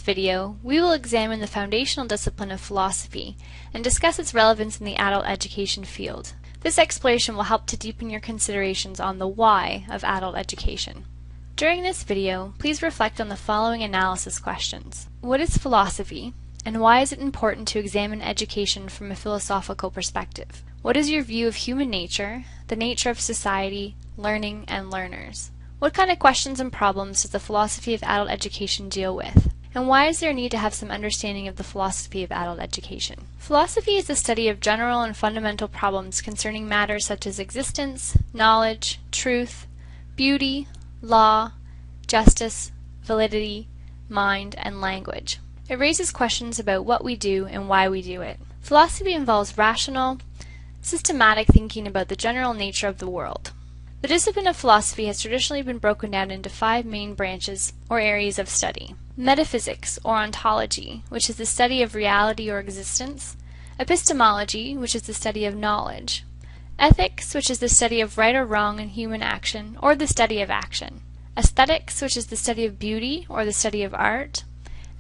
video, we will examine the foundational discipline of philosophy and discuss its relevance in the adult education field. This exploration will help to deepen your considerations on the why of adult education. During this video, please reflect on the following analysis questions. What is philosophy, and why is it important to examine education from a philosophical perspective? What is your view of human nature, the nature of society, learning, and learners? What kind of questions and problems does the philosophy of adult education deal with? And why is there a need to have some understanding of the philosophy of adult education? Philosophy is the study of general and fundamental problems concerning matters such as existence, knowledge, truth, beauty, law, justice, validity, mind, and language. It raises questions about what we do and why we do it. Philosophy involves rational, systematic thinking about the general nature of the world. The discipline of philosophy has traditionally been broken down into 5 main branches or areas of study. Metaphysics or ontology, which is the study of reality or existence. Epistemology, which is the study of knowledge. Ethics, which is the study of right or wrong in human action or the study of action. Aesthetics, which is the study of beauty or the study of art.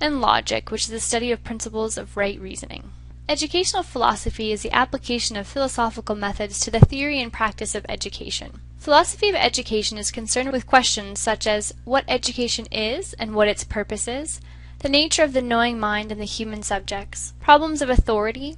And logic, which is the study of principles of right reasoning. Educational philosophy is the application of philosophical methods to the theory and practice of education. Philosophy of education is concerned with questions such as what education is and what its purpose is, the nature of the knowing mind and the human subjects, problems of authority,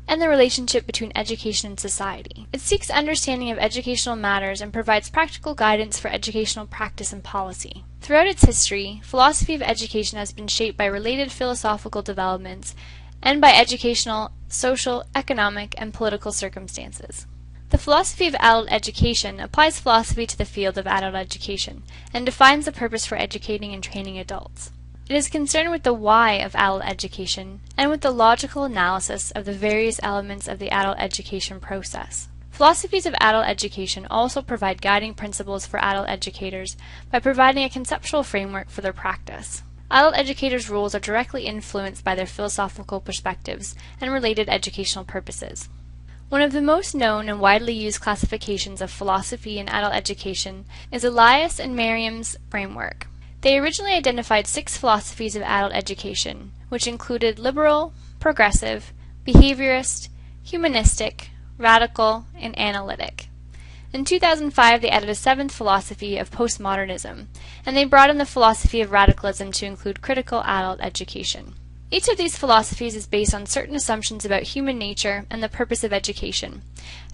and the relationship between education and society. It seeks understanding of educational matters and provides practical guidance for educational practice and policy. Throughout its history, philosophy of education has been shaped by related philosophical developments and by educational, social, economic, and political circumstances. The philosophy of adult education applies philosophy to the field of adult education and defines the purpose for educating and training adults. It is concerned with the why of adult education and with the logical analysis of the various elements of the adult education process. Philosophies of adult education also provide guiding principles for adult educators by providing a conceptual framework for their practice. Adult educators' roles are directly influenced by their philosophical perspectives and related educational purposes. One of the most known and widely used classifications of philosophy in adult education is Elias and Miriam's framework. They originally identified 6 philosophies of adult education, which included liberal, progressive, behaviorist, humanistic, radical, and analytic. In 2005, they added a 7th philosophy of postmodernism, and they broadened the philosophy of radicalism to include critical adult education. Each of these philosophies is based on certain assumptions about human nature and the purpose of education,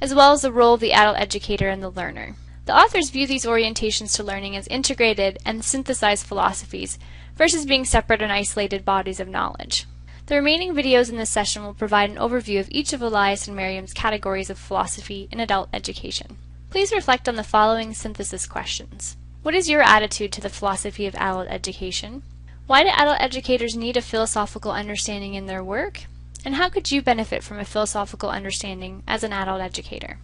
as well as the role of the adult educator and the learner. The authors view these orientations to learning as integrated and synthesized philosophies versus being separate and isolated bodies of knowledge. The remaining videos in this session will provide an overview of each of Elias and Miriam's categories of philosophy in adult education. Please reflect on the following synthesis questions. What is your attitude to the philosophy of adult education? Why do adult educators need a philosophical understanding in their work? And how could you benefit from a philosophical understanding as an adult educator?